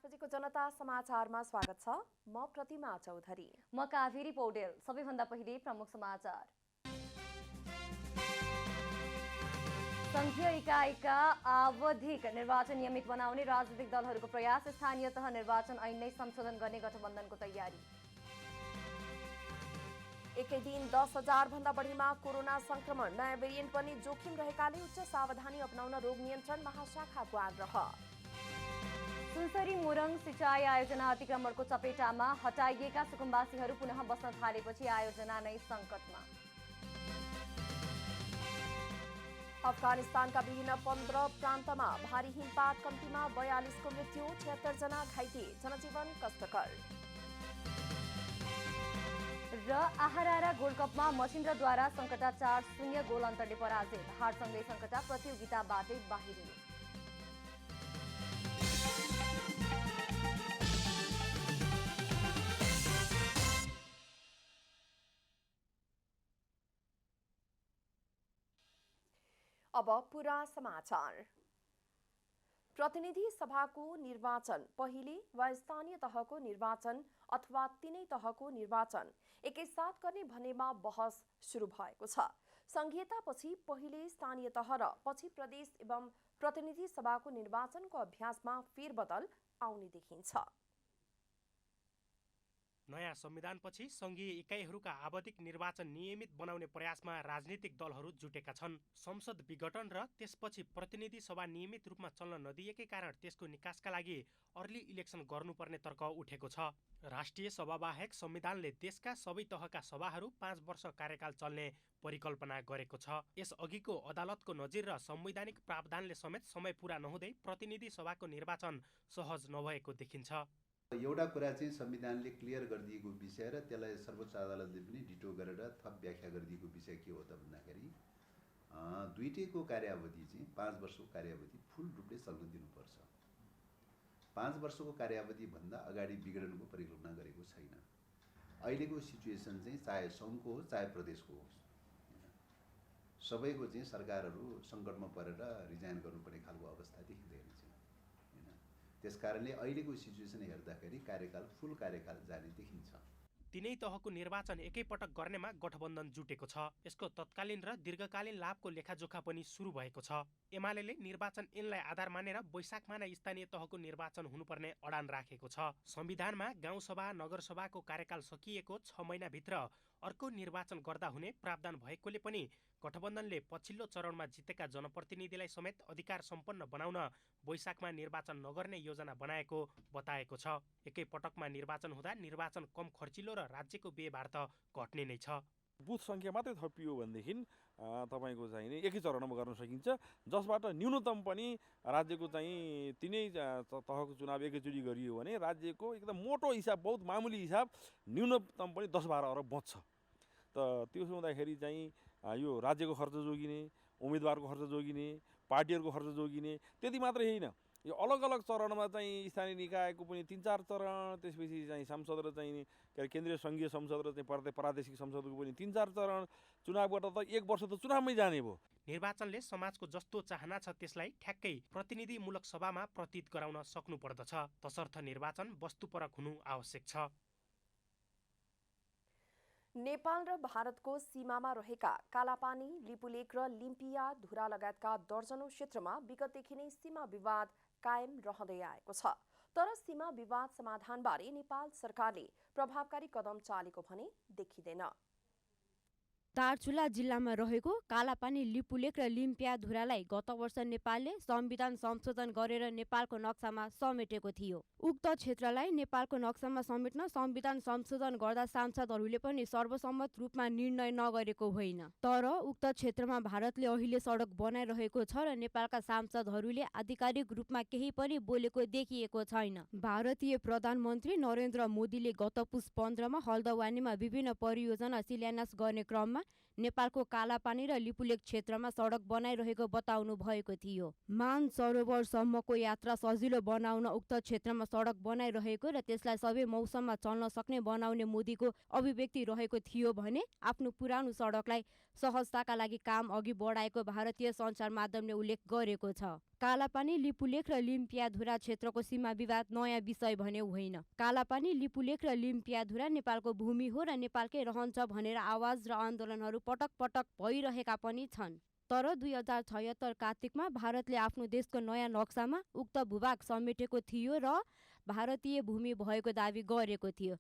बजेको जनता समाचारमा स्वागत छ। म प्रतिमा चौधरी। म कावेरी पौडेल। सबैभन्दा पहिले प्रमुख समाचार। संघीय इकाइका आवधिक निर्वाचन नियमित बनाउने राजनीतिक दलहरूको प्रयास। स्थानीय तह निर्वाचन ऐन नै संशोधन गर्ने गठबन्धनको तयारी। एकै दिन 10,000 भन्दा बढीमा कोरोना संक्रमण। नयाँ भेरिएन्ट पनि जोखिम रहेकाले उच्च सावधानी अपनाउन रोग नियन्त्रण महाशाखाको आग्रह। सुनसरी मोरङ सिंचाई आयोजना अतिक्रमणको चपेटामा। हटाइएका सुकुम्बासीहरू पुनः बस्न थालेपछि आयोजना नै सङ्कटमा। अफगानिस्तानका विभिन्न 15 प्रान्तमा भारी हिमपात। कम्तीमा 42 को मृत्यु, 76 जना घाइते। जनजीवन कष्टकर। र आहारा गोल्ड कपमा मचिन्द्रद्वारा सङ्कटा 4-0 गोल अन्तरले पराजित। हारसँगै सङ्कटा प्रतियोगिताबाटै बाहिरियो। अब पूरा समाचार। प्रतिनिधि सभाको निर्वाचन पहिले वा स्थानीय तहको निर्वाचन अथवा तीनै तहको निर्वाचन एकैसाथ गर्ने भन्नेमा बहस सुरु भएको छ। संघीयतापछि पहिले स्थानीय तह र पछि प्रदेश एवं प्रतिनिधि सभाको निर्वाचनको अभ्यासमा फेरबदल आउने देखिन्छ। नयाँ संविधानपछि संघीय इकाइहरूका आवधिक निर्वाचन नियमित बनाउने प्रयासमा राजनीतिक दलहरू जुटेका छन्। संसद विघटन र त्यसपछि प्रतिनिधि सभा नियमित रूपमा चल्न नदिएकै कारण त्यसको निकासका लागि अर्ली इलेक्सन गर्नुपर्ने तर्क उठेको छ। राष्ट्रिय सभा बाहेक संविधानले देशका सबै तहका सभाहरू 5 वर्ष कार्यकाल चल्ने परिकल्पना गरेको छ। यसअघिको अदालतको नजिर र संवैधानिक प्रावधानले समेत समय पूरा नहुँदै प्रतिनिधि सभाको निर्वाचन सहज नभएको देखिन्छ। एउटा कुरा चाहिँ संविधानले क्लियर गरिदिएको विषय र त्यसलाई सर्वोच्च अदालतले पनि डिटो गरेर थप व्याख्या गरिदिएको विषय के हो त भन्दाखेरि दुईटैको कार्यावधि चाहिँ 5 वर्षको कार्यावधि फुल रूपले चल्न दिनुपर्छ। 5 वर्षको कार्यावधि भन्दा अगाडि विघटनको परिकल्पना गरेको छैन। अहिलेको सिचुएसन चाहिँ चाहे सङ्घको होस् चाहे प्रदेशको होस्, सबैको चाहिँ सरकारहरू सङ्कटमा परेर रिजाइन गर्नुपर्ने खालको अवस्था देखिँदैन चाहिँ। त्यसकारणले अहिलेको सिचुएसन हेर्दाखेरि कार्यकाल फुल कार्यकाल जाने देखिन्छ। तीनै तहको निर्वाचन एकैपटक गर्नेमा गठबन्धन जुटेको छ। यसको तत्कालीन र दीर्घकालीन लाभको लेखाजोखा पनि सुरु भएको छ। एमाले निर्वाचन ऐनलाई आधार मानेर वैशाखमा नै स्थानीय तहको निर्वाचन हुनुपर्ने अडान राखेको छ। संविधानमा गाउँसभा नगरसभाको कार्यकाल सकिएको 6 महिनाभित्र अर्को निर्वाचन गर्दा हुने प्रावधान भएकोले पनि गठबन्धनले पछिल्लो चरणमा जितेका जनप्रतिनिधिलाई समेत अधिकार सम्पन्न बनाउन वैशाखमा निर्वाचन नगर्ने योजना बनाएको बताएको छ। एकै पटकमा निर्वाचन हुँदा निर्वाचन कम खर्चिलो र राज्यको व्ययभार त घट्ने नै छ। बुथ सङ्ख्या मात्रै थपियो भनेदेखि तपाईँको चाहिँ नि एकै चरणमा गर्न सकिन्छ, जसबाट न्यूनतम पनि राज्यको चाहिँ तिनै तहको चुनाव एकैचोटि गरियो भने राज्यको एकदम मोटो हिसाब, बहुत मामुली हिसाब, न्यूनतम पनि 10-12 अरब बच्छ। त त्यसो हुँदाखेरि चाहिँ यो राज्यको खर्च जोगिने, उम्मेदवारको खर्च जोगिने, पार्टीहरूको खर्च जोगिने, त्यति मात्रै होइन, यो अलग अलग चरणमा चाहिँ स्थानीय निकायको पनि 3-4 चरण, त्यसपछि चाहिँ संसद र चाहिँ केन्द्रीय सङ्घीय संसद र चाहिँ प्रादेशिक संसदको पनि 3-4 चरण चुनाव गर्दा त 1 वर्ष त चुनावमै जाने भयो। निर्वाचनले समाजको जस्तो चाहना छ त्यसलाई ठ्याक्कै प्रतिनिधिमूलक सभामा प्रतीत गराउन सक्नु पर्दछ। तसर्थ निर्वाचन वस्तुपरक हुनु आवश्यक छ। नेपाल र भारतको सीमामा रहेका कालापानी, लिपुलेक र लिम्पिया धुरा लगायतका दर्जनौं क्षेत्रमा विगतदेखि नै सीमा विवाद कायम रहँदै आएको छ। तर सीमा विवाद समाधानबारे नेपाल सरकारले प्रभावकारी कदम चालेको भने देखिँदैन। दार्चुला जिल्लामा रहेको कालापानी, लिपुलेक र लिम्पिया धुरालाई गत वर्ष नेपालले संविधान संशोधन गरेर नेपालको नक्सामा समेटेको थियो। उक्त क्षेत्रलाई नेपालको नक्सामा समेट्न संविधान संशोधन गर्दा सांसदहरूले पनि सर्वसम्मत रूपमा निर्णय नगरेको होइन। तर उक्त क्षेत्रमा भारतले अहिले सडक बनाइरहेको छ र नेपालका सांसदहरूले आधिकारिक रूपमा केही पनि बोलेको देखिएको छैन। भारतीय प्रधानमन्त्री नरेन्द्र मोदीले गत पुस 15 मा हल्द्वानीमा विभिन्न परियोजना शिलान्यास गर्ने क्रममा नेपालको कालापानी र लिपुलेक क्षेत्रमा सडक बनाइरहेको बताउनु भएको थियो। मान सरोवरसम्मको यात्रा सजिलो बनाउन उक्त क्षेत्रमा सडक बनाइरहेको र त्यसलाई सबै मौसममा चल्न सक्ने बनाउने मोदीको अभिव्यक्ति रहेको थियो भने आफ्नो पुरानो सडकलाई सहजताका लागि काम अघि बढाएको भारतीय सञ्चार माध्यमले उल्लेख गरेको छ। कालापानी लिपुलेक र लिम्पियाधुरा क्षेत्रको सीमा विवाद नयाँ विषय भने होइन। कालापानी लिपुलेक र लिम्पियाधुरा नेपालको भूमि हो र नेपालकै रहन्छ भनेर आवाज र आन्दोलनहरू पटक पटक भइरहेका पनि छन्। तर 2076 कार्तिकमा भारतले आफ्नो देशको नयाँ नक्सामा उक्त भूभाग समेटेको थियो र भारतीय भूमि भएको दावी गरेको थियो।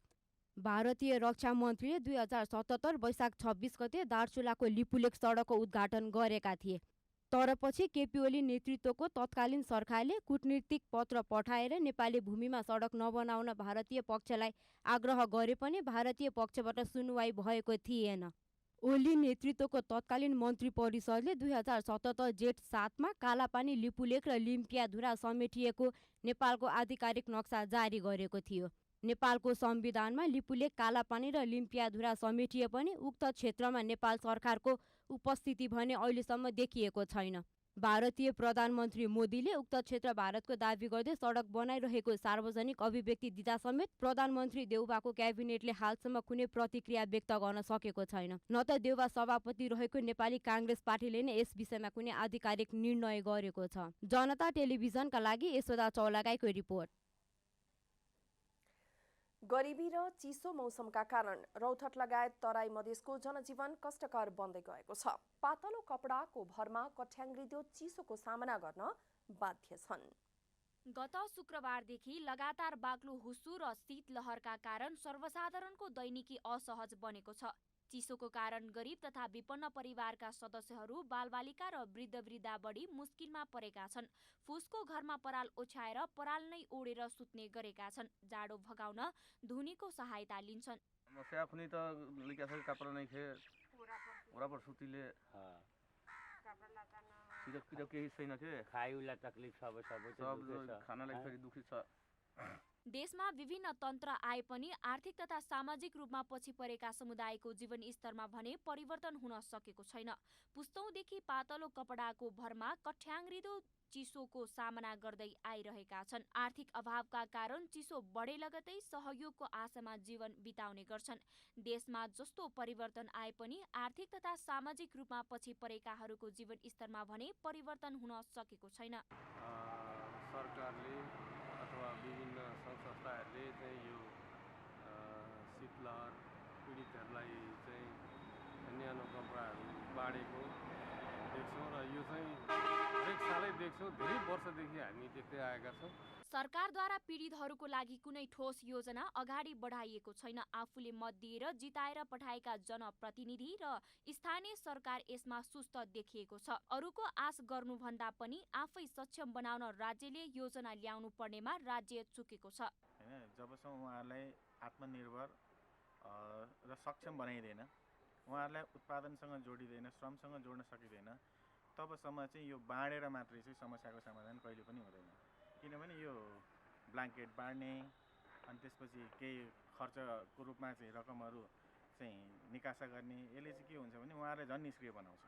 भारतीय रक्षा मन्त्रीले 2077 वैशाख 26 गते दार्चुलाको लिपुलेक सडकको उद्घाटन गरेका थिए। तर पछि केपी ओली नेतृत्वको तत्कालीन सरकारले कूटनीतिक पत्र पठाएर नेपाली भूमिमा सडक नबनाउन भारतीय पक्षलाई आग्रह गरे पनि भारतीय पक्षबाट सुनवाई भएको थिएन। ओली नेतृत्वको तत्कालीन मन्त्री परिषदले 2077 जेठ 7 मा कालापानी लिपुलेक र लिम्पियाधुरा समेटिएको नेपालको आधिकारिक नक्सा जारी गरेको थियो। नेपालको संविधानमा लिपुलेक कालापानी र लिम्पियाधुरा समेटिए पनि उक्त क्षेत्रमा नेपाल सरकारको उपस्थिति भने अहिलेसम्म देखिएको छैन। भारतीय प्रधानमन्त्री मोदीले उक्त क्षेत्र भारतको दावी गर्दै सडक बनाइरहेको सार्वजनिक अभिव्यक्ति दिँदा समेत प्रधानमन्त्री देउबाको क्याबिनेटले हालसम्म कुनै प्रतिक्रिया व्यक्त गर्न सकेको छैन। न त देउबा सभापति रहेको नेपाली काङ्ग्रेस पार्टीले नै यस विषयमा कुनै आधिकारिक निर्णय गरेको छ। जनता टेलिभिजनका लागि यशोदा चौलागाईको रिपोर्ट। गरिबी र चिसो मौसमका कारण रौतहट लगायत तराई मधेसको जनजीवन कष्टकर बन्दै गएको छ। पातलो कपडाको भरमा कठ्याङ्ग्रिदो चिसोको सामना गर्न बाध्य छन्। गत शुक्रबारदेखि लगातार बाक्लो हुस्सु र शीतलहरका कारण सर्वसाधारणको दैनिकी असहज बनेको छ। चिसोको कारण गरिब तथा विपन्न परिवारका सदस्यहरू बालबालिका र वृद्ध बढी मुस्किलमा परेका छन्। फुसको घरमा पराल ओछ्याएर पराल नै ओढेर सुत्ने गरेका छन्। जाडो भगाउन धुनीको सहायता लिन्छन्। समस्या अपनी तो लिखा था कपड़ा नहीं खे ओरा पर सुतीले सिरक के हिस्सा न के खाइला तकलीफ सब खाना लागि फेरि दुखी छ। देशमा विभिन्न तन्त्र आए पनि आर्थिक तथा सामाजिक रूपमा पछि परेका समुदायको जीवन स्तरमा भने परिवर्तन हुन सकेको छैन। पुस्तौंदेखि पातलो कपडाको भरमा कठ्याङ्ग्रिदो चिसोको सामना गर्दै आइरहेका छन्। आर्थिक अभावका कारण चिसो बढे लगतै सहयोगको आशामा जीवन बिताउने गर्छन्। देशमा जस्तो परिवर्तन आए पनि आर्थिक तथा सामाजिक रूपमा पछि परेकाहरूको जीवन स्तरमा भने परिवर्तन हुन सकेको छैन। सरकारले अथवा विभिन्न संस्थाहरूले चाहिँ यो शीतलहर पीडितहरूलाई चाहिँ न्यानो कपडाहरू बाँडेको देख्छौँ र यो चाहिँ हरेक सालै देख्छौँ। धेरै वर्षदेखि हामी देख्दै आएका छौँ। सरकारद्वारा पीडितहरूको लागि कुनै ठोस योजना अगाडि बढाइएको छैन। आफूले मत दिएर जिताएर पठाएका जनप्रतिनिधि र स्थानीय सरकार यसमा सुस्त देखिएको छ। अरूको आश गर्नुभन्दा पनि आफै सक्षम बनाउन राज्यले योजना ल्याउनु पर्नेमा राज्य चुकेको छ। हैन, जबसम्म उहाँहरूलाई आत्मनिर्भर र सक्षम बनाइदैन, उहाँहरूलाई उत्पादनसँग जोडिँदैन, श्रमसँग जोड्न सकिँदैन, तबसम्म चाहिँ यो बाँडेर मात्रै चाहिँ समस्याको समाधान कहिले पनि हुँदैन। किनभने यो ब्ल्याङ्केट बाँड्ने अनि त्यसपछि केही खर्चको रूपमा चाहिँ रकमहरू चाहिँ निकासा गर्ने, यसले चाहिँ के हुन्छ भने उहाँहरूलाई झन् निष्क्रिय बनाउँछ।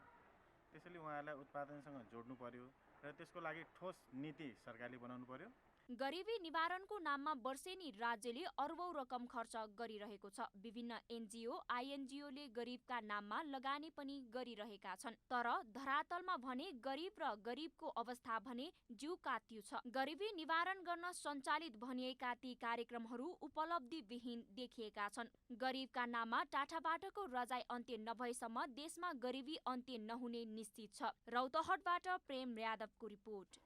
त्यसैले उहाँहरूलाई उत्पादनसँग जोड्नु पर्यो र त्यसको लागि ठोस नीति सरकारले बनाउनु पर्यो। गरिबी निवारणको नाममा वर्षेनी राज्यले अर्बौं रकम खर्च गरिरहेको छ। विभिन्न एनजिओ आइएनजिओले गरिबका नाममा लगानी पनि गरिरहेका छन्। तर धरातलमा भने गरिब र गरिबको अवस्था भने जिउ काट्यु छ। गरिबी निवारण गर्न सञ्चालित भनिएका ती कार्यक्रमहरू उपलब्धिविहीन देखिएका छन्। गरिबका नाममा टाठाबाटको रजाई अन्त्य नभएसम्म देशमा गरिबी अन्त्य नहुने निश्चित छ। रौतहटबाट प्रेम यादवको रिपोर्ट।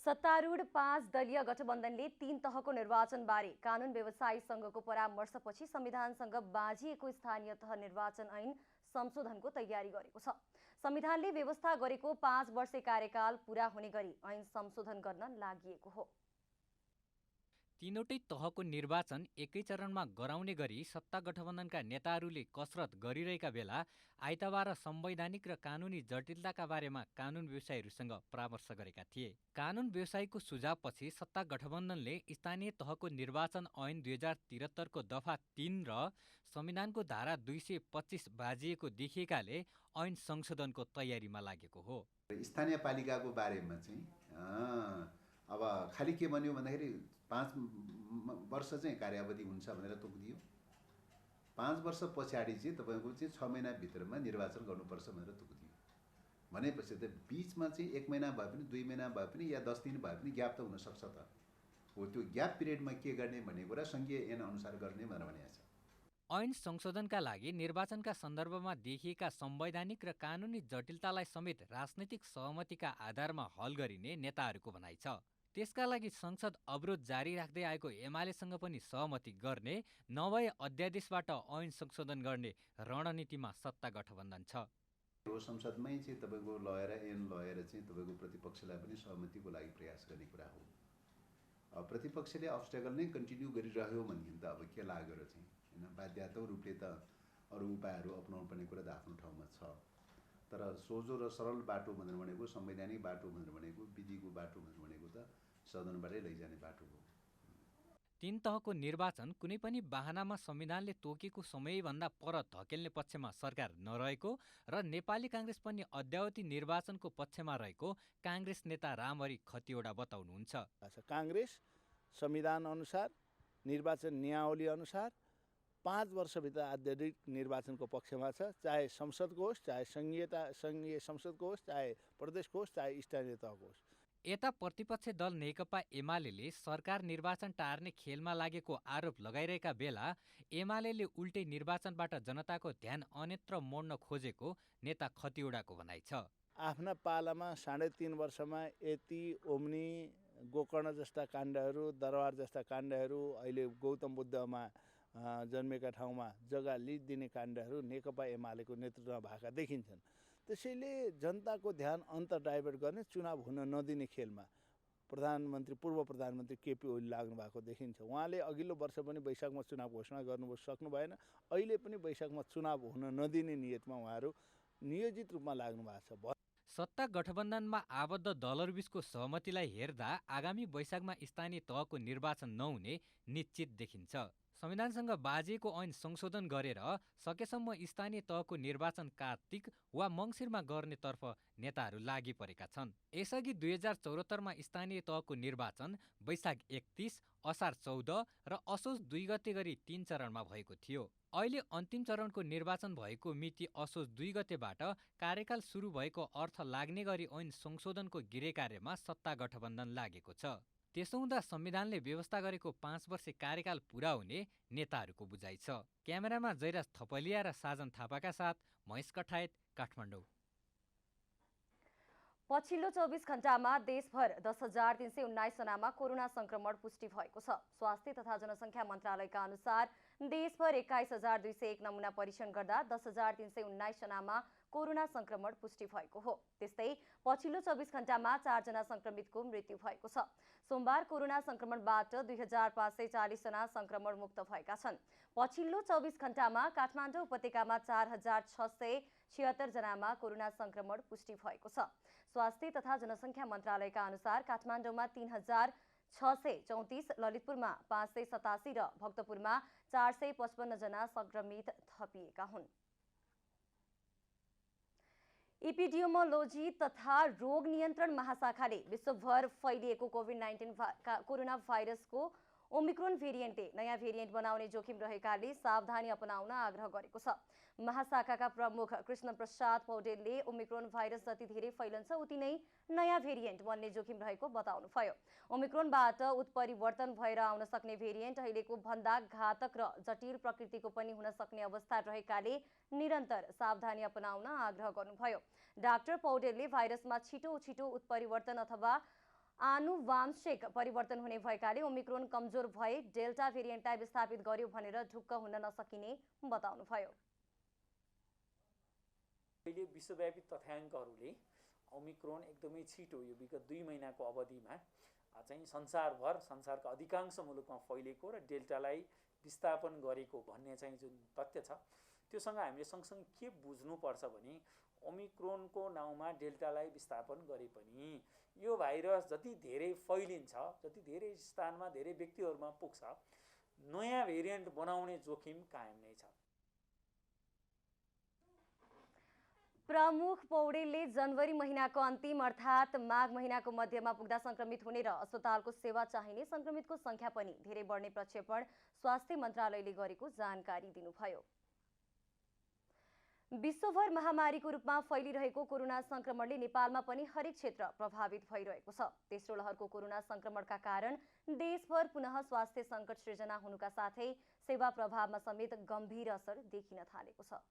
सत्तारूढ 5 दलीय गठबन्धनले 3 तहको निर्वाचनबारे कानुन व्यवसायी संघको परामर्शपछि संविधानसँग बाँझिएको स्थानीय तह निर्वाचन ऐन संशोधनको तयारी गरेको छ। संविधानले व्यवस्था गरेको 5 वर्षे कार्यकाल पूरा हुने गरी ऐन संशोधन गर्न लागि हो। तीनवटै तहको निर्वाचन एकै चरणमा गराउने गरी सत्ता गठबन्धनका नेताहरूले कसरत गरिरहेका बेला आइतबार संवैधानिक र कानुनी जटिलताका बारेमा कानुन व्यवसायीहरूसँग परामर्श गरेका थिए। कानुन व्यवसायीको सुझावपछि सत्ता गठबन्धनले स्थानीय तहको निर्वाचन ऐन 2073 को दफा 3 र संविधानको धारा 225 बाजिएको देखिएकाले ऐन संशोधनको तयारीमा लागेको हो। स्थानीय पालिकाको बारेमा चाहिँ अब खालि के भन्यो भन्दाखेरि 5 वर्ष चाहिँ कार्यावधि हुन्छ भनेर तोकिदियो। 5 वर्ष पछाडि चाहिँ तपाईँको चाहिँ 6 महिनाभित्रमा निर्वाचन गर्नुपर्छ भनेर तोकिदियो। भनेपछि त बिचमा चाहिँ 1 महिना भए पनि 2 महिना भए पनि या 10 दिन भए पनि ग्याप त हुनसक्छ त। हो त्यो ग्याप पिरियडमा के गर्ने भन्ने कुरा सङ्घीय ऐन अनुसार गर्ने भनेर भनेको छ। ऐन संशोधनका लागि निर्वाचनका सन्दर्भमा देखिएका संवैधानिक र कानुनी जटिलतालाई समेत राजनैतिक सहमतिका आधारमा हल गरिने नेताहरूको भनाइ छ। त्यसका लागि संसद अवरोध जारी राख्दै आएको एमालेसँग पनि सहमति गर्ने नभए अध्यादेशबाट ऐन संशोधन गर्ने रणनीतिमा सत्ता गठबन्धन छ। संसदमै चाहिँ तपाईँको लगेर ऐन लगेर चाहिँ तपाईँको प्रतिपक्षलाई पनि सहमतिको लागि प्रयास गर्ने कुरा हो। अब प्रतिपक्षले अब्स्ट्याकल नै कन्टिन्यू गरिरह्यो भनेदेखि त अब के लाग्यो र चाहिँ होइन, बाध्यात्मक रूपले त अरू उपायहरू अपनाउनु पर्ने कुरा त आफ्नो ठाउँमा छ। तर सोझो र सरल बाटो भनेर भनेको, संवैधानिक बाटो भनेर भनेको, विधिको बाटो भनेर भनेको त सदनबाटै लैजाने बाटो हो। 3 तहको निर्वाचन कुनै पनि बहानामा संविधानले तोकेको समयभन्दा पर धकेल्ने पक्षमा सरकार नरहेको र नेपाली काङ्ग्रेस पनि अद्यावधि निर्वाचनको पक्षमा रहेको काङ्ग्रेस नेता रामहरि खतिवडा बताउनुहुन्छ। काङ्ग्रेस संविधान अनुसार, निर्वाचन नियावली अनुसार 5 वर्षभित्र अत्याधिक निर्वाचनको पक्षमा छ। चाहे संसदको होस्, चाहे सङ्घीय संसदको होस्, चाहे प्रदेशको होस्, चाहे स्थानीय तहको होस्। यता प्रतिपक्ष दल नेकपा एमाले सरकार निर्वाचन टार्ने खेलमा लागेको आरोप लगाइरहेका बेला एमाले उल्टै निर्वाचनबाट जनताको ध्यान अन्यत्र मोड्न खोजेको नेता खतिवडाको भनाइ छ। आफ्ना पालामा 3.5 वर्षमा यति ओम्नी, गोकर्ण जस्ता काण्डहरू, दरबार जस्ता काण्डहरू, अहिले गौतम बुद्धमा जन्मेका ठाउँमा जग्गा लिदिने काण्डहरू नेकपा एमालेको नेतृत्वमा भएका देखिन्छन्। त्यसैले जनताको ध्यान अन्त डाइभर्ट गर्ने, चुनाव हुन नदिने खेलमा पूर्व प्रधानमन्त्री केपी ओली लाग्नु भएको देखिन्छ। उहाँले अघिल्लो वर्ष पनि वैशाखमा चुनाव घोषणा गर्नु सक्नु भएन। अहिले पनि वैशाखमा चुनाव हुन नदिने नियतमा उहाँहरू नियोजित रूपमा लाग्नु भएको छ। सत्ता गठबन्धनमा आबद्ध दलहरूबीचको सहमतिलाई हेर्दा आगामी वैशाखमा स्थानीय तहको निर्वाचन नहुने निश्चित देखिन्छ। संविधानसँग बाजिएको ऐन संशोधन गरेर सकेसम्म स्थानीय तहको निर्वाचन कार्तिक वा मङ्सिरमा गर्नेतर्फ नेताहरू लागि परेका छन्। यसअघि 2074मा स्थानीय तहको निर्वाचन वैशाख 31, असार 14 र असोज 2 गते गरी 3 चरणमा भएको थियो। अहिले अन्तिम चरणको निर्वाचन भएको मिति असोज 2 गतेबाट कार्यकाल सुरु भएको अर्थ लाग्ने गरी ऐन संशोधनको गृह कार्यमा सत्ता गठबन्धन लागेको छ। त्यसो हुँदा संविधानले व्यवस्था गरेको 5 वर्षे कार्यकाल पुरा हुने नेताहरूको बुझाइ छ। क्यामेरामा जयराज थपलिया र साजन थापाका साथ महेश कठायत, काठमाडौँ। पछिल्लो 24 घण्टामा देशभर 10,319 जनामा कोरोना संक्रमण पुष्टि भएको छ। स्वास्थ्य तथा जनसङ्ख्या मन्त्रालयका अनुसार देशभर 21,201 नमुना परीक्षण गर्दा 10,319 जनामा कोरोना संक्रमण पुष्टि भएको हो। त्यस्तै पछिल्लो 24 घण्टामा 4 जना संक्रमितको मृत्यु भएको छ। सोमबार कोरोना संक्रमणबाट 2,540 जना संक्रमण मुक्त भएका छन्। पछिल्लो 24 घण्टामा काठमाडौँ उपत्यकामा 4,676 जनामा कोरोना संक्रमण पुष्टि भएको छ। स्वास्थ्य तथा जनसङ्ख्या मन्त्रालयका अनुसार काठमाडौँमा 3,634, ललितपुरमा 587 र भक्तपुरमा 455 जना संक्रमित थपिएका हुन्। एपिडियोमोलोजी तथा रोग नियन्त्रण महाशाखाले विश्वभर फैलिएको कोभिड-19 कोरोना भाइरसको ओमिक्रोन भेरिएन्टले नयाँ भेरिएन्ट बनाउने जोखिम रहेकाले सावधानी अपनाउन आग्रह गरेको छ। महाशाखाका प्रमुख कृष्ण प्रसाद पौडेलले ओमिक्रोन भाइरस जति धेरै फैलन्छ उति नै नयाँ भेरिएन्ट बन्ने जोखिम रहेको बताउनुभयो। ओमिक्रोनबाट उत्परिवर्तन भएर आउन सक्ने भेरिएन्ट अहिलेको भन्दा घातक र जटिल प्रकृतिको पनि हुन सक्ने अवस्था रहेकाले निरन्तर सावधानी अपनाउन आग्रह गर्नुभयो। डाक्टर पौडेलले भाइरसमा छिटो उत्परिवर्तन अथवा आनुवांशिक परिवर्तन हुने भएकाले ओमिक्रोन कमजोर भए डेल्टा भेरिएन्टलाई विस्थापित गर्यो भनेर ढुक्क हुन नसकिने बताउनुभयो। अहिले विश्वव्यापी तथ्याङ्कहरूले ओमिक्रोन एकदमै छिटो यो विगत 2 महिनाको अवधिमा चाहिँ संसारका अधिकांश मुलुकमा फैलिएको र डेल्टालाई विस्थापन गरेको भन्ने चाहिँ जुन तथ्य छ त्योसँग हामीले सँगसँगै के बुझ्नुपर्छ भने ओमिक्रोनको नाउँमा डेल्टालाई विस्थापन गरे पनि यो भाइरस जति धेरै फैलिन्छ, जति धेरै स्थानमा धेरै व्यक्तिहरूमा पुग्छ, नयाँ भेरिएन्ट बनाउने जोखिम कायम नै छ। प्रमुख पौडेलले जनवरी महिनाको अन्तिम अर्थात् माघ महिनाको मध्यमा पुग्दा संक्रमित हुने र अस्पतालको सेवा चाहिने संक्रमितको संख्या पनि धेरै बढ्ने प्रक्षेपण स्वास्थ्य मन्त्रालयले गरेको जानकारी दिनुभयो। विश्वभर महामारीको रूपमा फैलिरहेको कोरोना संक्रमणले नेपालमा पनि हरेक क्षेत्र प्रभावित भइरहेको छ। तेस्रो लहरको कोरोना संक्रमणका कारण देशभर पुनः स्वास्थ्य सङ्कट सृजना हुनुका साथै सेवा प्रभावमा समेत गम्भीर असर देखिन थालेको छ।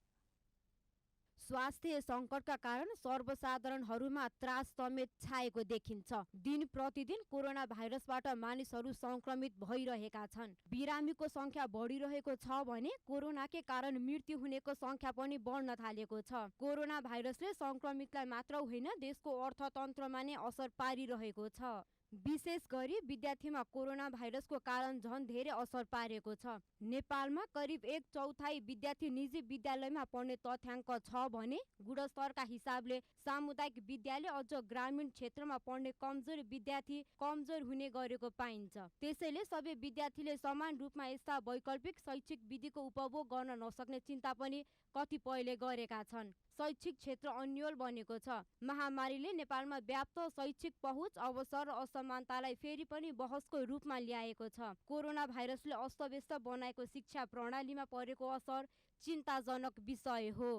स्वास्थ्य सङ्कटका कारण सर्वसाधारणहरूमा त्रास समेत छाएको देखिन्छ। दिन प्रतिदिन कोरोना भाइरसबाट मानिसहरू संक्रमित भइरहेका छन्। बिरामीको संख्या बढिरहेको छ भने कोरोनाकै कारण मृत्यु हुनेको संख्या पनि बढ्न थालेको छ। कोरोना भाइरसले संक्रमितलाई मात्र होइन देशको अर्थतन्त्रमा नै असर पारिरहेको छ। विशेष गरी विद्यार्थीमा कोरोना भाइरसको कारण झन् धेरै असर पारेको छ। नेपालमा करिब 1/4 विद्यार्थी निजी विद्यालयमा पढ्ने तथ्याङ्क छ भने गुणस्तरका हिसाबले सामुदायिक विद्यालय अझ ग्रामीण क्षेत्रमा पढ्ने कमजोर विद्यार्थी कमजोर हुने गरेको पाइन्छ। त्यसैले सबै विद्यार्थीले समान रूपमा यस्ता वैकल्पिक शैक्षिक विधिको उपभोग गर्न नसक्ने चिन्ता पनि कतिपयले गरेका छन्। शैक्षिक क्षेत्र अन्यल बनेको छ। महामारीले नेपालमा व्याप्त शैक्षिक पहुँच, अवसर र असमानतालाई फेरि पनि बहसको रूपमा ल्याएको छ। कोरोना भाइरसले अस्तव्यस्त बनाएको शिक्षा प्रणालीमा परेको असर चिन्ताजनक विषय हो।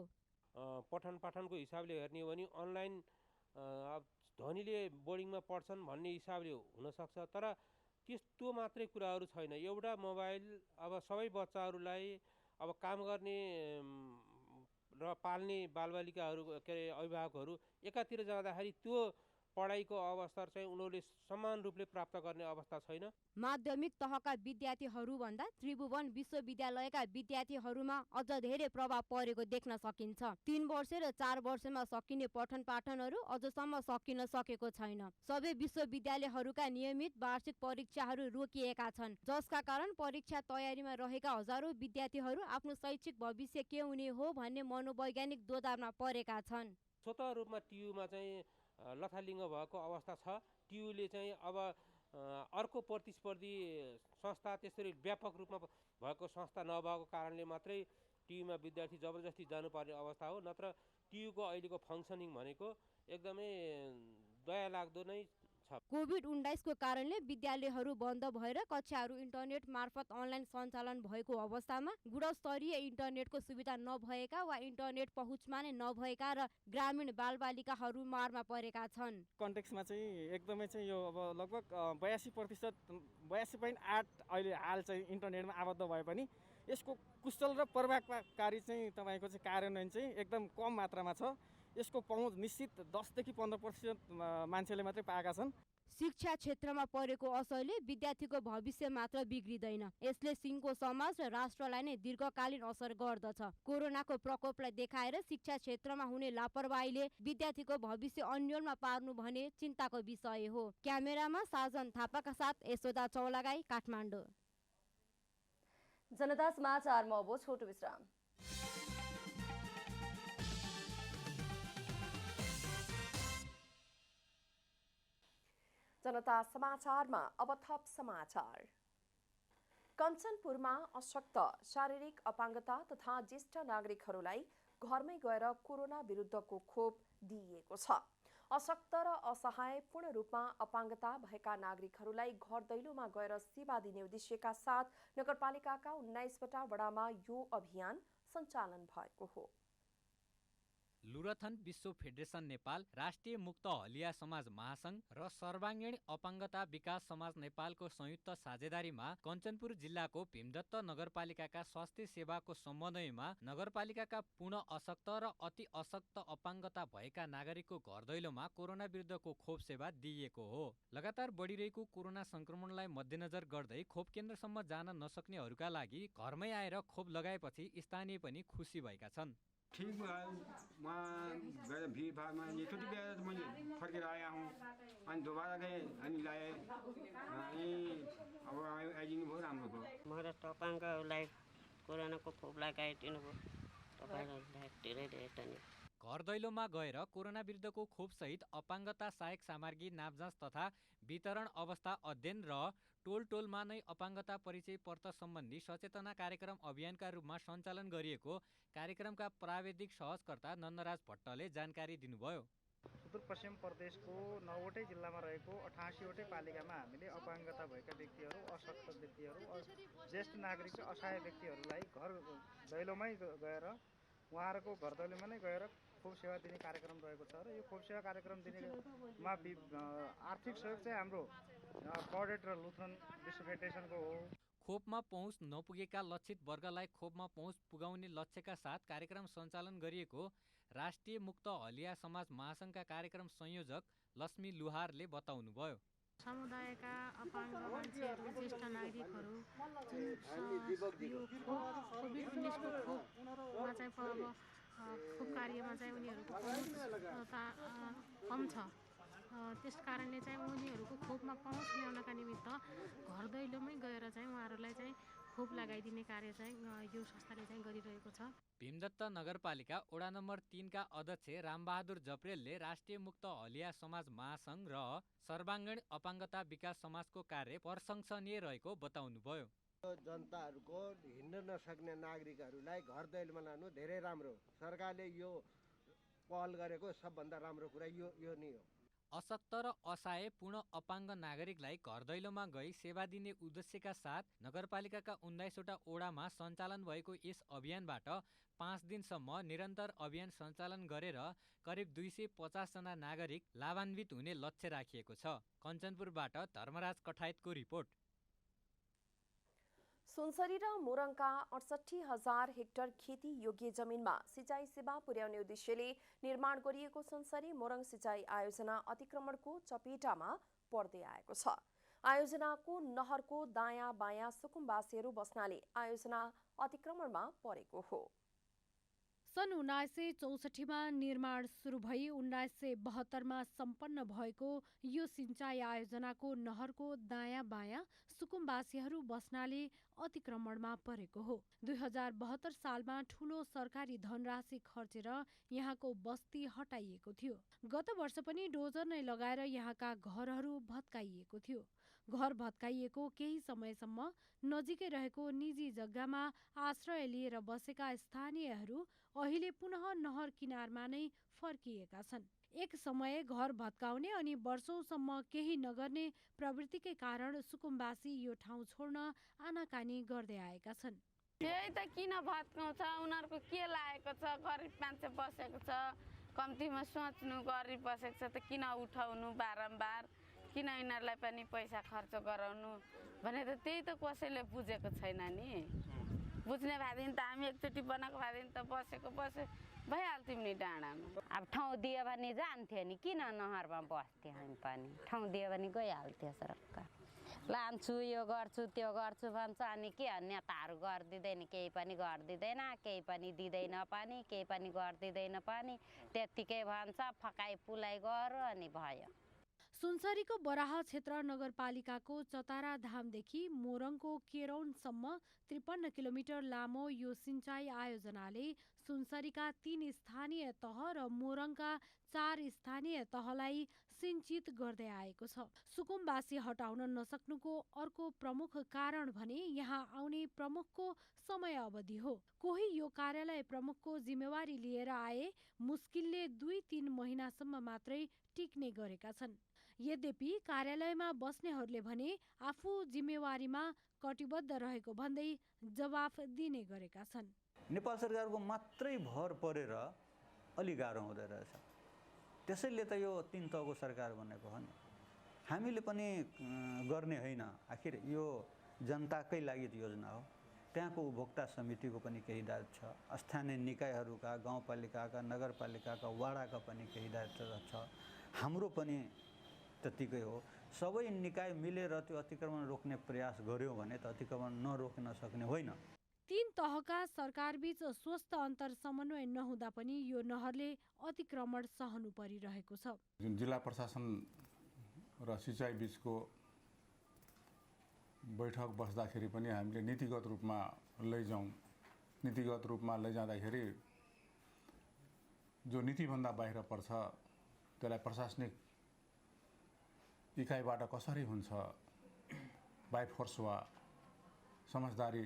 पठन पाठनको हिसाबले हेर्ने हो भने अनलाइन धनीले बोर्डिङमा पढ्छन् भन्ने हिसाबले हुनसक्छ, तर त्यस्तो मात्रै कुराहरू छैन। एउटा मोबाइल अब सबै बच्चाहरूलाई अब काम गर्ने र पाल्ने बालबालिकाहरू के अरे अभिभावकहरू एकातिर जाँदाखेरि त्यो पढाइको अवस्था चाहिँ उनीहरूले समान रूपले प्राप्त गर्ने अवस्था छैन। माध्यमिक तहका विद्यार्थीहरू भन्दा त्रिभुवन विश्वविद्यालयका विद्यार्थीहरूमा अझ धेरै प्रभाव परेको देख्न सकिन्छ। 3 वर्ष र 4 वर्षमा सकिने पठन पाठनहरू अझसम्म सकिन सकेको छैन। सबै विश्वविद्यालयहरूका नियमित वार्षिक परीक्षाहरू रोकिएका छन्, जसका कारण परीक्षा तयारीमा रहेका हजारौं विद्यार्थीहरू आफ्नो शैक्षिक भविष्य के हुने हो भन्ने मनोवैज्ञानिक दोधारमा परेका छन्। स्वतः रूपमा टियुमा चाहिँ लथालिङ्ग भएको अवस्था छ। टियुले चाहिँ अब अर्को प्रतिस्पर्धी संस्था त्यसरी व्यापक रूपमा भएको संस्था नभएको कारणले मात्रै टियुमा विद्यार्थी जबरजस्ती जानुपर्ने अवस्था हो। नत्र टियुको अहिलेको फङ्सनिङ भनेको एकदमै दया लाग्दो नै छ। कोभिड-19 को कारणले विद्यालयहरू बन्द भएर कक्षाहरू इन्टरनेट मार्फत अनलाइन सञ्चालन भएको अवस्थामा गुणस्तरीय इन्टरनेटको सुविधा नभएका वा इन्टरनेट पहुँचमा नै नभएका र ग्रामीण बालबालिकाहरू मारमा परेका छन्। कन्टेक्समा चाहिँ एकदमै चाहिँ यो अब लगभग 82% 82.8 अहिले हाल चाहिँ इन्टरनेटमा आबद्ध भए पनि यसको कुशल र प्रभावकारी चाहिँ तपाईँको चाहिँ कार्यान्वयन चाहिँ एकदम कम मात्रामा छ। यसको पहुँच निश्चित 10 देखि 15% मान्छेले मात्रै पाएका छन्। शिक्षा क्षेत्रमा परेको असरले विद्यार्थीको भविष्य मात्र बिग्रिँदैन, यसले सिंहको समाज र राष्ट्रलाई नै दीर्घकालीन असर गर्दछ। कोरोनाको प्रकोपलाई देखाएर शिक्षा क्षेत्रमा हुने लापरवाहीले विद्यार्थीको भविष्य अन्यलमा पार्नु भने चिन्ताको विषय हो। क्यामेरामा साजन थापाका साथ यशोदा चौलागाई, काठमाडौँ। जनता समाचारमा अब छोटो विश्राम। जनता समाचारमा अब थप समाचार। कञ्चनपुरमा अशक्त, शारीरिक अपाङ्गता तथा ज्येष्ठ नागरिकहरूलाई घरमै गएर कोरोना विरुद्धको खोप दिइएको छ। अशक्त र असहाय पूर्ण रूपमा अपाङ्गता भएका नागरिकहरूलाई घर दैलोमा गएर सेवा दिने उद्देश्यका साथ नगरपालिकाका 19वटा वडामा यो अभियान सञ्चालन भएको हो। लुरथन विश्व फेडरेसन नेपाल, राष्ट्रिय मुक्त हलिया समाज महासंघ र सर्वाङ्गीण अपाङ्गता विकास समाज नेपालको संयुक्त साझेदारीमा कञ्चनपुर जिल्लाको भीमदत्त नगरपालिकाका स्वास्थ्य सेवाको समन्वयमा नगरपालिकाका पूर्ण अशक्त र अति अशक्त अपाङ्गता भएका नागरिकको घर दैलोमा कोरोना विरुद्धको खोप सेवा दिइएको हो। लगातार बढिरहेको कोरोना संक्रमणलाई मध्यनजर गर्दै खोप केन्द्रसम्म जान नसक्नेहरूका लागि घरमै आएर खोप लगाएपछि स्थानीय पनि खुसी भएका छन्। ठिक भयो वहाँ गएर भिडभाडमा एकचोटि गएर मैले फर्केर आएँ अनि दोबारा गएँ अनि ल्याएँ अनि अब आइदिनु भयो राम्रो भयो। मेरो अपाङ्गहरूलाई कोरोनाको खोप लगाइदिनु भयो तपाईँहरूलाई धेरै धेरै धन्यवाद। घर दैलोमा गएर कोरोना विरुद्धको खोपसहित अपाङ्गता सहायक सामग्री नापजाँच तथा वितरण अवस्था अध्ययन र टोल टोलमा नै अपाङ्गता परिचय पत्र सम्बन्धी सचेतना कार्यक्रम अभियानका रूपमा सञ्चालन गरिएको कार्यक्रमका प्राविधिक सहजकर्ता नन्दराज भट्टले जानकारी दिनुभयो। सुदूरपश्चिम प्रदेशको 9वटै जिल्लामा रहेको 88वटै पालिकामा हामीले अपाङ्गता भएका व्यक्तिहरू, अशक्त व्यक्तिहरू, ज्येष्ठ नागरिक र असहाय व्यक्तिहरूलाई घर दैलोमै गएर उहाँहरूको घर दैलोमा नै गएर खोप सेवा दिने कार्यक्रम रहेको छ र यो खोप सेवा कार्यक्रम दिनेमा आर्थिक सहयोग चाहिँ हाम्रो कर्डेट र लुथरन विश्व फेडरेसनको हो। खोपमा पहुँच नपुगेका लक्षित वर्गलाई खोपमा पहुँच पुगाउने लक्ष्यका साथ कार्यक्रम सञ्चालन गरिएको राष्ट्रिय मुक्त हलिया समाज महासङ्घका कार्यक्रम संयोजक लक्ष्मी लुहारले बताउनुभयो। समुदायका अपाङ्ग मान्छेहरू, ज्येष्ठ नागरिकहरू जुन यो कोभिड-19को खोपमा चाहिँ खोप कार्यमा चाहिँ उनीहरूको पहुँच कम छ। त्यस कारणले चाहिँ उनीहरूको खोपमा पहुँच ल्याउनका निमित्त घर दैलोमै गएर चाहिँ उहाँहरूलाई चाहिँ खोप लगाइदिने कार्य चाहिँ यो संस्थाले चाहिँ गरिरहेको छ। भीमदत्त नगरपालिका वडा नम्बर 3 का अध्यक्ष रामबहादुर जप्रेलले राष्ट्रिय मुक्त हलिया समाज महासङ्घ र सर्वाङ्गीण अपाङ्गता विकास समाजको कार्य प्रशंसनीय रहेको बताउनुभयो। जनताहरूको हिँड्न नसक्ने नागरिकहरूलाई घर दैलोमा लानु धेरै राम्रो हो। सरकारले यो पहल गरेको सबभन्दा राम्रो कुरा यो नै हो। अशक्त र असहाय पूर्ण अपाङ्ग नागरिकलाई घर दैलोमा गई सेवा दिने उद्देश्यका साथ नगरपालिकाका 19वटा ओडामा सञ्चालन भएको यस अभियानबाट 5 दिनसम्म निरन्तर अभियान सञ्चालन गरेर करिब 250 जना नागरिक लाभान्वित हुने लक्ष्य राखिएको छ। कञ्चनपुरबाट धर्मराज कठायतको रिपोर्ट। सुनसरी र मोरङका 68,000 हेक्टर खेती योग्य जमिनमा सिँचाइ सेवा पुर्याउने उद्देश्यले निर्माण गरिएको सुनसरी मोरङ सिँचाइ आयोजना अतिक्रमणको चपेटामा पर्दै आएको छ। आयोजनाको नहरको दायाँ बायाँ सुकुम्बासीहरू बस्नाले आयोजना अतिक्रमणमा परेको हो। सन् 1964 मा निर्माण सुरु भई 1972 मा सम्पन्न भएको यो सिंचाई आयोजनाको नहरको दायाँ बायाँ सुकुम्बासीहरू बस्नाले अतिक्रमणमा परेको हो। 2072 सालमा ठूलो सरकारी धनराशि खर्चेर यहाँको बस्ती हटाइएको थियो। गत वर्ष पनि डोजर नै लगाएर यहाँका घरहरू भत्काइएको थियो। घर भत्काइएको केही समयसम्म नजिकै रहेको निजी जग्गामा आश्रय लिएर बसेका स्थानीयहरू अहिले पुनः नहर किनारमा नै फर्किएका छन्। एक समय घर भत्काउने अनि वर्षौंसम्म केही नगर्ने प्रवृत्तिकै कारण सुकुम्बासी यो ठाउँ छोड्न आनाकानी गर्दै आएका छन्। यही त किन भत्काउँछ, उनीहरूको के लागेको छ, गरिब मान्छे बसेको छ, कम्तीमा सोच्नु गरिब बसेको छ त किन उठाउनु बारम्बार, किन यिनीहरूलाई पनि पैसा खर्च गराउनु भने त त्यही त कसैले बुझेको छैन नि। बुझ्ने भएदेखि त हामी एकचोटि बनाएको भएदेखि त बसेको भइहाल्थ्यौँ नि डाँडामा। अब ठाउँ दियो भने जान्थ्यो नि, किन नहरमा बस्थ्यो हामी पनि। ठाउँ दियो भने गइहाल्थ्यो सरकार। लान्छु यो गर्छु त्यो गर्छु भन्छ अनि के नेताहरू गरिदिँदैन, केही पनि गरिदिँदैन, केही पनि दिँदैन पनि, केही पनि गरिदिँदैन पनि, त्यत्तिकै भन्छ फकाइ पुलाइ गर अनि भयो। सुनसरीको बराह क्षेत्र नगरपालिकाको चतारा धामदेखि मोरङको केरौनसम्म 53 किलोमिटर लामो यो सिंचाई आयोजनाले सुनसरीका 3 स्थानीय तह र मोरङका 4 स्थानीय तहलाई सिंचित गर्दै आएको छ। सुकुम्बासी हटाउन नसक्नुको अर्को प्रमुख कारण भने यहाँ आउने प्रमुखको समय अवधि हो। कोही यो कार्यालय प्रमुखको जिम्मेवारी लिएर आए मुस्किलले 2-3 महिनासम्म मात्रै टिक्ने गरेका छन्। यद्यपि कार्यालयमा बस्नेहरूले भने आफू जिम्मेवारीमा कटिबद्ध रहेको भन्दै जवाफ दिने गरेका छन्। नेपाल सरकारको मात्रै भर परेर अलि गाह्रो हुँदै रहेछ। त्यसैले त यो 3 तहको सरकार बनेको हो नि। हामीले पनि गर्ने होइन, आखिर यो जनताकै लागि योजना हो। त्यहाँको उपभोक्ता समितिको पनि केही दायित्व छ, स्थानीय निकायहरूका, गाउँपालिकाका, नगरपालिकाका, वडाका पनि केही दायित्व छ। हाम्रो पनि त्यतिकै हो। सबै निकाय मिलेर त्यो अतिक्रमण रोक्ने प्रयास गर्यो भने त अतिक्रमण नरोक्न सक्ने होइन। तीन तहका सरकारबीच स्वस्थ अन्तर समन्वय नहुँदा पनि यो नहरले अतिक्रमण सहनु परिरहेको छ। जुन जिल्ला प्रशासन र सिँचाइ बीचको बैठक बस्दाखेरि पनि हामीले नीतिगत रूपमा लैजाउँ। नीतिगत रूपमा लैजाँदाखेरि जो नीतिभन्दा बाहिर पर्छ त्यसलाई प्रशासनिक इकाइबाट कसरी हुन्छ, बाइ फोर्स वा समझदारी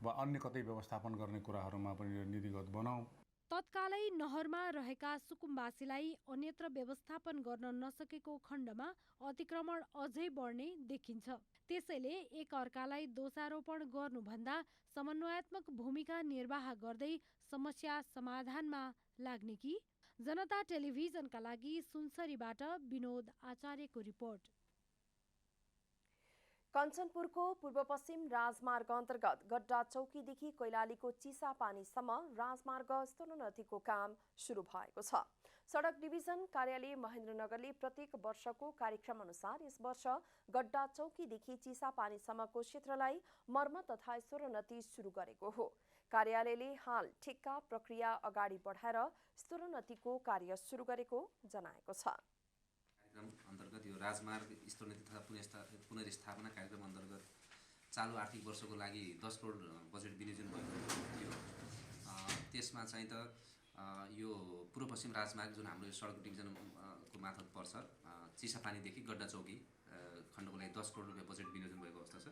वा अन्य कतै व्यवस्थापन गर्ने कुराहरूमा पनि यो नीतिगत बनाऊ। तत्कालै नहरमा रहेका सुकुम्बासीलाई अन्यत्र व्यवस्थापन गर्न नसकेको खण्डमा अतिक्रमण अझै बढ्ने देखिन्छ। त्यसैले एक अर्कालाई दोषारोपण गर्नुभन्दा समन्वयात्मक भूमिका निर्वाह गर्दै समस्या समाधानमा लाग्ने कि? जनता टेलिभिजनका लागि सुनसरीबाट विनोद आचार्यको रिपोर्ट। कञ्चनपुरको पूर्व-पश्चिम राजमार्ग अन्तर्गत गड्डा चौकीदेखि कैलालीको चिसापानीसम्म राजमार्ग स्तरोन्नतिको काम सुरु भएको छ। सडक डिभिजन कार्यालय महेन्द्रनगरले प्रत्येक वर्षको कार्यक्रम अनुसार यस वर्ष गड्डा चौकीदेखि चिसापानीसम्मको क्षेत्रलाई मर्मत तथा स्तरोन्नति सुरु गरेको हो। कार्यालयले हाल ठेक्का प्रक्रिया अगाडि बढाएर स्तरोन्नतिको कार्य सुरु गरेको जनाएको छ। कार्यक्रम अन्तर्गत यो राजमार्ग स्तरोन्नति तथा पुनर्स्थापना कार्यक्रम अन्तर्गत चालु आर्थिक वर्षको लागि 10 करोड बजेट विनियोजन भएको थियो। त्यसमा चाहिँ त यो पूर्व पश्चिम राजमार्ग जुन हाम्रो यो सडक डिभिजनको मार्फत पर्छ चिसापानीदेखि गड्डा चौकी खण्डको लागि 10 करोड रुपियाँ बजेट विनियोजन भएको अवस्था छ।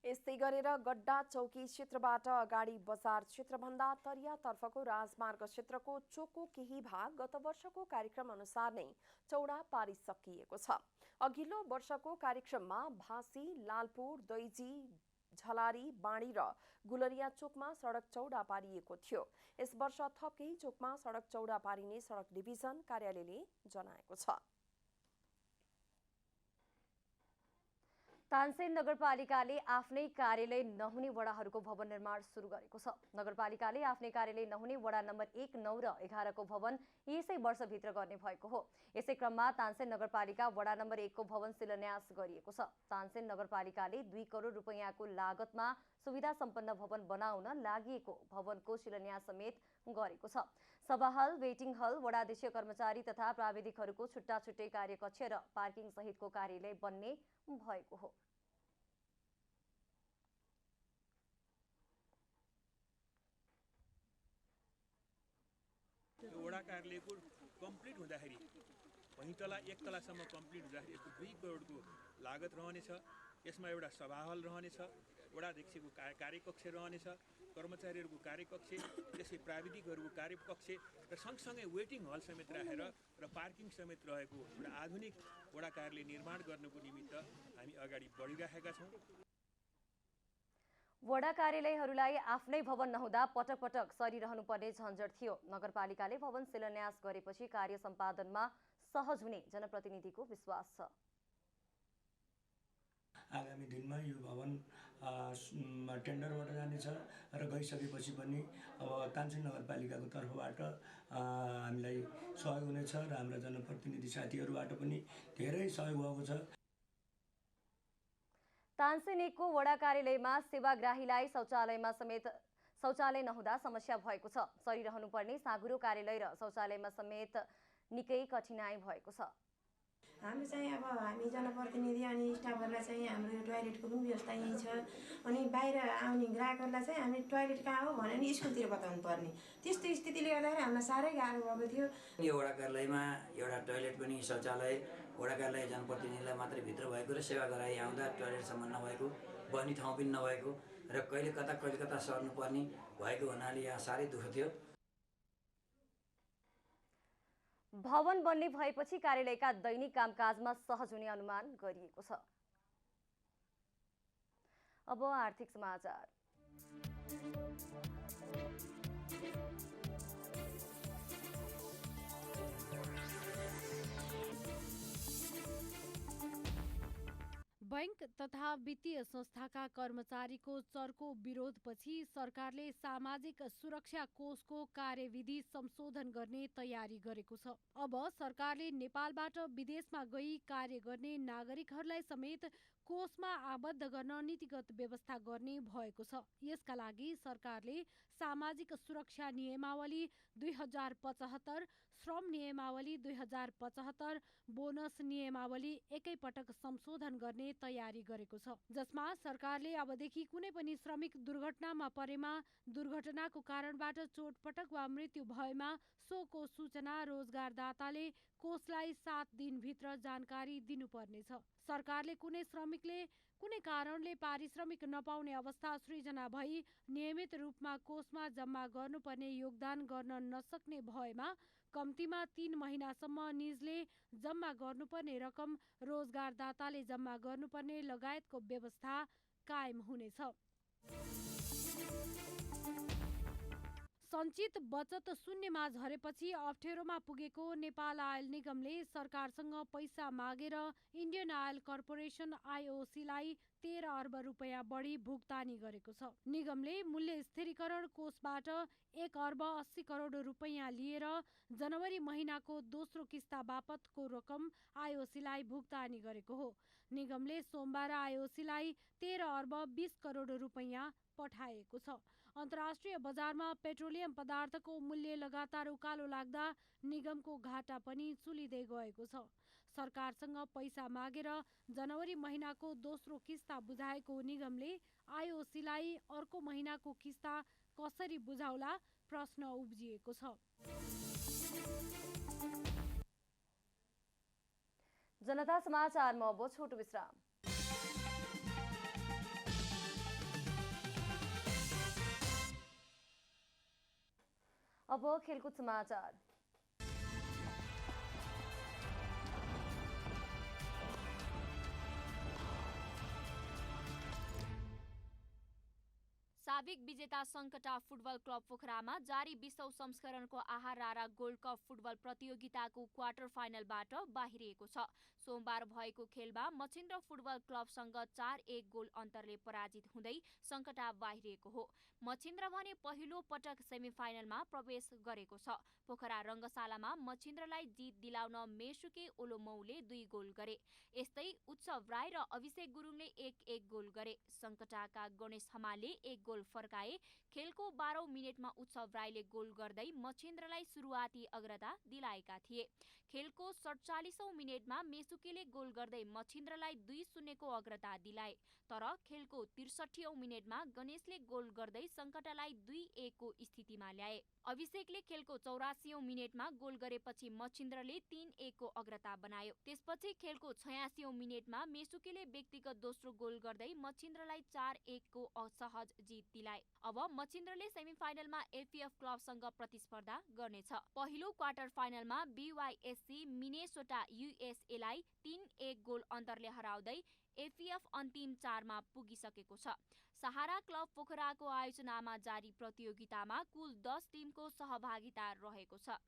यस्तै गरेर गड्डा चौकी क्षेत्रबाट अगाडि बजार क्षेत्रभन्दा तरियातर्फको राजमार्ग क्षेत्रको चोकको केही भाग गत वर्षको कार्यक्रम अनुसार नै चौडा पारिसकिएको छ। अघिल्लो वर्षको कार्यक्रममा भाँसी, लालपुर, दैजी, झलारी, बाणी र गुलरिया चोकमा सडक चौडा पारिएको थियो। यस वर्ष थप केही चोकमा सडक चौडा पारिने सडक डिभिजन कार्यालयले जनाएको छ। तानसेन नगरपालिकाले आफ्नै कार्यालय नहुने वडाहरूको भवन निर्माण सुरु गरेको छ। नगरपालिकाले आफ्नै कार्यालय नहुने वडा नम्बर 1, 9 र 11 को भवन यसै वर्षभित्र गर्ने भएको हो। यसै क्रममा तानसेन नगरपालिका वडा नम्बर 1 को भवन शिलान्यास गरिएको छ। तानसेन नगरपालिकाले 2 करोड रुपैयाँको लागतमा सुविधा सम्पन्न भवन बनाउन लागिएको भवनको शिलान्यास समेत गरेको छ। सभा हल, वेटिङ हल, वडाध्यक्ष कर्मचारी तथा प्राविधिकहरूको छुट्टा छुट्टै कार्यकक्ष र पार्किङ सहितको कार्यालय बन्ने भएको हो। वडा कार्यालयको कम्प्लिट हुँदाखेरि वहीँ तला एक तलासम्म कम्प्लिट हुँदाखेरि यसको 2 करोडको लागत रहनेछ। यसमा एउटा सभा हल रहनेछ, वडाध्यक्षको कार्यकक्ष रहनेछ, कर्मचारीहरूको कार्यकक्ष, त्यसै प्राविधिकहरूको कार्यकक्ष र सँगसँगै वेटिङ हल समेत राखेर र पार्किङ समेत रहेको एउटा आधुनिक वडा कार्यालय निर्माण गर्नको निमित्त हामी अगाडि बढिरहेका छौँ। वडा कार्यालयहरूलाई आफ्नै भवन नहुँदा पटक पटक सरिरहनु पर्ने झन्झट थियो। नगरपालिकाले भवन शिलान्यास गरेपछि कार्य सम्पादनमा सहज हुने जनप्रतिनिधिको विश्वास छ। आगामी दिनमा यो भवन टेन्डरबाट जानेछ र गइसकेपछि पनि अब तानसेन नगरपालिकाको तर्फबाट हामीलाई सहयोग हुनेछ र हाम्रा जनप्रतिनिधि साथीहरूबाट पनि धेरै सहयोग भएको छ। तानसेन 1 को वडा कार्यालयमा सेवाग्राहीलाई शौचालयमा समेत शौचालय नहुँदा समस्या भएको छ। सरिरहनु पर्ने साँघुरो कार्यालय र शौचालयमा समेत निकै कठिनाइ भएको छ। हामी चाहिँ अब हामी जनप्रतिनिधि अनि स्टाफहरूलाई चाहिँ हाम्रो यो टोयलेटको पनि व्यवस्था यहीँ छ। अनि बाहिर आउने ग्राहकहरूलाई चाहिँ हामी टोयलेट कहाँ हो भने नि स्कुलतिर बताउनु पर्ने, त्यस्तो स्थितिले गर्दाखेरि हामीलाई साह्रै गाह्रो भएको थियो। यो वडा कार्यालयमा एउटा टोयलेट पनि शौचालय वडा कार्यालय जनप्रतिनिधिलाई मात्रै भित्र भएको र सेवाग्राही आउँदा टोयलेटसम्म नभएको, बस्ने ठाउँ पनि नभएको र कहिले कता सर्नुपर्ने भएको हुनाले यहाँ साह्रै दुःख थियो। भवन बन्ने भएपछि कार्यालयका दैनिक कामकाजमा सहज हुने अनुमान गरिएको छ। अब आर्थिक समाचार। बैंक तथा वित्तीय संस्थाका कर्मचारीको चर्को विरोधपछि सरकारले सामाजिक सुरक्षा कोषको कार्यविधि संशोधन गर्ने तयारी गरेको छ। अब सरकारले नेपालबाट विदेशमा गई कार्य गर्ने नागरिकहरूलाई समेत कोषमा आबद्ध गर्न नीतिगत व्यवस्था गर्ने भएको छ। यसका लागि सरकारले सामाजिक सुरक्षा नियमावली 2075, श्रम नियमावली 2075, बोनस नियमावली एकैपटक संशोधन गर्ने तयारी गरेको छ, जसमा सरकारले अबदेखि कुनै पनि श्रमिक दुर्घटनामा परेमा, दुर्घटनाको कारणबाट चोटपटक वा मृत्यु भएमा सोको सूचना रोजगारदाताले कोषलाई 7 दिनभित्र जानकारी दिनुपर्नेछ। सरकारले कुनै श्रमिकले कुनै कारणले पारिश्रमिक नपाउने अवस्था सृजना भई नियमित रूपमा कोषमा जम्मा गर्नुपर्ने योगदान गर्न नसक्ने भएमा कम्तीमा 3 महिनासम्म निजले जम्मा गर्नुपर्ने रकम रोजगारदाताले जम्मा गर्नुपर्ने लगायतको व्यवस्था कायम हुनेछ। सञ्चित बचत शून्यमा झरेपछि अप्ठ्यारोमा पुगेको नेपाल आयल निगमले सरकारसँग पैसा मागेर इन्डियन आयल कर्पोरेसन आइओसीलाई 13 अर्ब रुपियाँ बढी भुक्तानी गरेको छ। निगमले मूल्य स्थिरीकरण कोषबाट 1 अर्ब 80 करोड रुपियाँ लिएर जनवरी महिनाको दोस्रो किस्ता बापतको रकम आइओसीलाई भुक्तानी गरेको हो। निगमले सोमबार आइओसीलाई 13 अर्ब 20 करोड रुपियाँ पठाएको छ। अन्तर्राष्ट्रिय बजारमा पेट्रोलियम पदार्थको मूल्य लगातार उकालो लाग्दा निगमको घाटा पनि चुलिँदै गएको छ। सरकारसँग पैसा मागेर जनवरी महिनाको दोस्रो किस्ता बुझाएको निगमले आइओसीलाई अर्को महिनाको किस्ता कसरी बुझाउला प्रश्न उब्जिएको छ। जनता समाचारमा अब छोटो विश्राम। अब खेलकुद समाचार। साबिक विजेता सङ्कटा फुटबल क्लब पोखरामा जारी 20औं संस्करणको आहार रारा गोल्ड कप फुटबल प्रतियोगिताको क्वार्टर फाइनलबाट बाहिरिएको छ। सोमबार भएको खेलमा मछिन्द्र फुटबल क्लबसँग 4-1 गोल अन्तरले पराजित हुँदै सङ्कटा बाहिरिएको हो। मछिन्द्र भने पहिलो पटक सेमिफाइनलमा प्रवेश गरेको छ। पोखरा रङ्गशालामा मछिन्द्रलाई जित दिलाउन मेसुके ओलोमौले 2 गोल गरे। यस्तै उत्सव राई र अभिषेक गुरुङले 1-1 गोल गरे। सङ्कटाका गणेश हमालले 1 गोल फर्काए। खेलको 12औं मिनेटमा उत्सव राईले गोल गर्दै मछिन्द्रलाई सुरुवाती अग्रता दिलाएका थिए। खेलको 47औं मिनेटमा मेसुकेले गोल गर्दै मछिन्द्रलाई 2-0 को अग्रता दिलाए। तर खेलको 63औं मिनेटमा गणेशले गोल गर्दै सङ्कटालाई 2-1 को स्थितिमा ल्याए। अभिषेकले खेलको 84औं मिनेटमा गोल गरेपछि मछिन्द्रले 3-1 को अग्रता बनायो। त्यसपछि खेलको 86औं मिनेटमा मेसुकेले व्यक्तिगत दोस्रो गोल गर्दै मछिन्द्रलाई 4-1 को असहज जित दिलाए। अब मछिन्द्रले सेमिफाइनलमा एफपीएफ क्लबसँग प्रतिस्पर्धा गर्नेछ। पहिलो क्वार्टर फाइनलमा बीवाईएससी मिनेसोटा यूएसएलाई 3-1 गोल अन्तरले हराउँदै एफपीएफ अन्तिम 4 मा पुगिसकेको छ। सहारा क्लब पोखराको आयोजनामा जारी प्रतियोगितामा कुल 10 टिमको सहभागिता रहेको छ।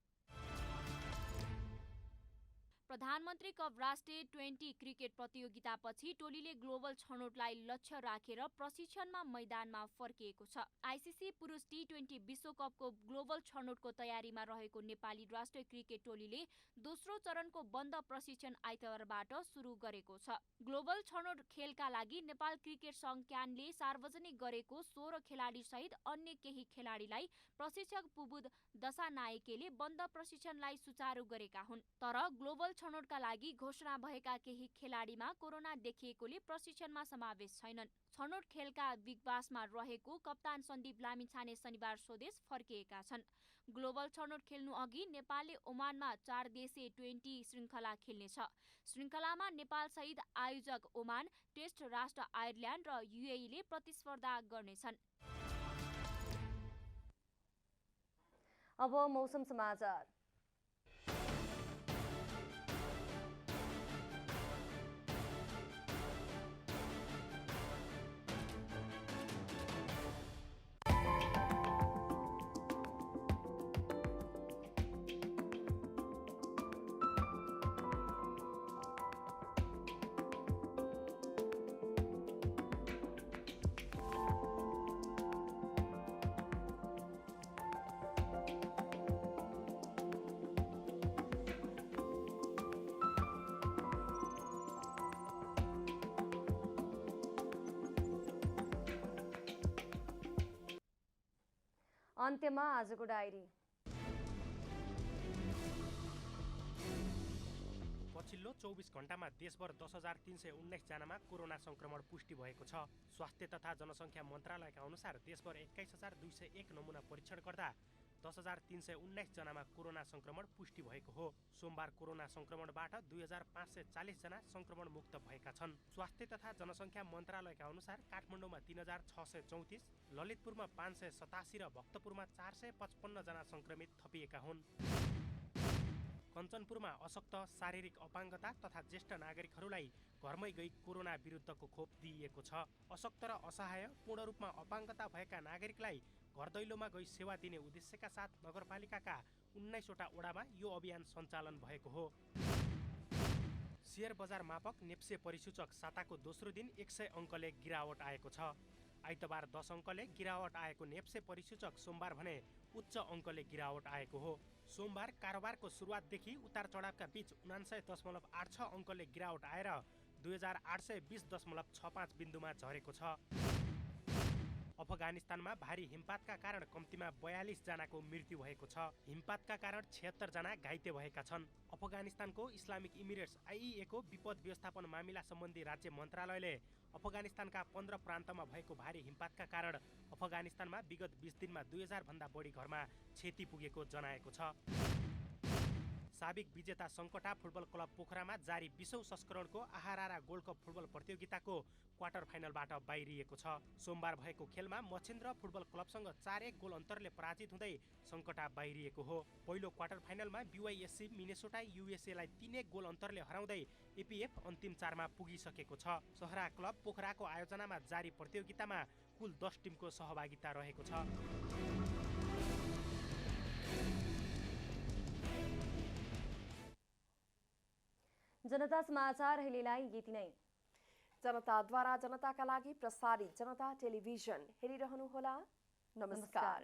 प्रधानमन्त्री कप राष्ट्रिय 20 क्रिकेट प्रतियोगितापछि टोलीले ग्लोबल छनौटलाई लक्ष्य राखेर प्रशिक्षणमा मैदानमा फर्किएको छ। आईसीसी पुरुष टी20 विश्वकपको ग्लोबल छनौटको तयारीमा रहेको नेपाली राष्ट्रिय क्रिकेट टोलीले दोस्रो चरणको बन्द प्रशिक्षण आइतबारबाट सुरु गरेको छ। ग्लोबल छनौट खेलका लागि नेपाल क्रिकेट संघ क्यानले सार्वजनिक गरेको 16 खेलाडी सहित अन्य केही खेलाडीलाई प्रशिक्षक पुबुद दशानायकेले बन्द प्रशिक्षणलाई सुचारू गरेका हुन्। तर ग्लोबल छनौटका लागि घोषणा भएका केही खेलाडीमा कोरोना देखिएकोले प्रशिक्षणमा समावेश छैनन्। छनौट खेलका बिगबासमा रहेको कप्तान सन्दीप लामिछाने शनिबार स्वदेश फर्किएका छन्। ग्लोबल छनौट खेल्नु अघि नेपालले ओमानमा 4 देशीय 20 श्रृङ्खला खेल्नेछ। श्रृङ्खलामा नेपाल सहित आयोजक ओमान, टेस्ट राष्ट्र आयरल्यान्ड र यूएईले प्रतिस्पर्धा गर्नेछन्। अब मौसम समाचार। अन्त्यमा आजको डायरी। पछिल्लो 24 घण्टामा देशभर 10,319 जनामा कोरोना संक्रमण पुष्टि भएको छ। स्वास्थ्य तथा जनसङ्ख्या मन्त्रालयका अनुसार देशभर 21,201 नमुना परीक्षण गर्दा 10,319 जनामा कोरोना संक्रमण पुष्टि भएको हो। सोमबार कोरोना संक्रमणबाट 2,540 जना संक्रमण मुक्त भएका छन्। स्वास्थ्य तथा जनसङ्ख्या मन्त्रालयका अनुसार काठमाडौँमा 3,634, ललितपुरमा 587 र भक्तपुरमा 455 जना संक्रमित थपिएका हुन्। कञ्चनपुरमा अशक्त, शारीरिक अपाङ्गता तथा ज्येष्ठ नागरिकहरूलाई घरमै गई कोरोना विरुद्धको खोप दिइएको छ। अशक्त र असहाय, पूर्ण रूपमा अपाङ्गता भएका नागरिकलाई घर दैलोमा गई सेवा दिने उद्देश्यका साथ नगरपालिकाका 19वटा वडामा यो अभियान सञ्चालन भएको हो। शेयर बजार मापक नेप्से परिसूचक साताको दोस्रो दिन 100 अङ्कले गिरावट आएको छ। आइतबार 10 अङ्कले गिरावट आएको नेप्से परिसूचक सोमबार भने उच्च अङ्कले गिरावट आएको हो। सोमबार कारोबारको सुरुवातदेखि उतार चढावका बीच 79.86 अङ्कले गिरावट आएर 2,820.65 बिन्दुमा झरेको छ। अफगानिस्तानमा भारी हिमपातका कारण कम्तीमा 42 जनाको मृत्यु भएको छ। हिमपातका कारण 76 जना घाइते भएका छन्। अफगानिस्तानको इस्लामिक इमिरेट्स IEA को विपद व्यवस्थापन मामिला सम्बन्धी राज्य मन्त्रालयले अफगानिस्तानका 15 प्रान्तमा भएको भारी हिमपातका कारण अफगानिस्तानमा विगत 20 दिनमा 2000 भन्दा बढी घरमा क्षति पुगेको जनाएको छ। साबिक विजेता सङ्कटा फुटबल क्लब पोखरामा जारी 20औं संस्करणको आहारारा गोल्ड कप फुटबल प्रतियोगिताको क्वार्टर फाइनलबाट बाहिरिएको छ। सोमबार भएको खेलमा मछिन्द्र फुटबल क्लबसँग 4-1 गोल अन्तरले पराजित हुँदै सङ्कटा बाहिरिएको हो। पहिलो क्वार्टर फाइनलमा BYSC मिनेसोटा USA लाई 3-1 गोल अन्तरले हराउँदै APF अन्तिम 4मा पुगिसकेको छ। सहरा क्लब पोखराको आयोजनामा जारी प्रतियोगितामा कुल 10 टिमको सहभागिता रहेको छ। जनता समाचार अहिलेलाई यति नै। जनताद्वारा जनताका लागि प्रसारित जनता टेलिभिजन हेरिरहनुहोला। नमस्कार।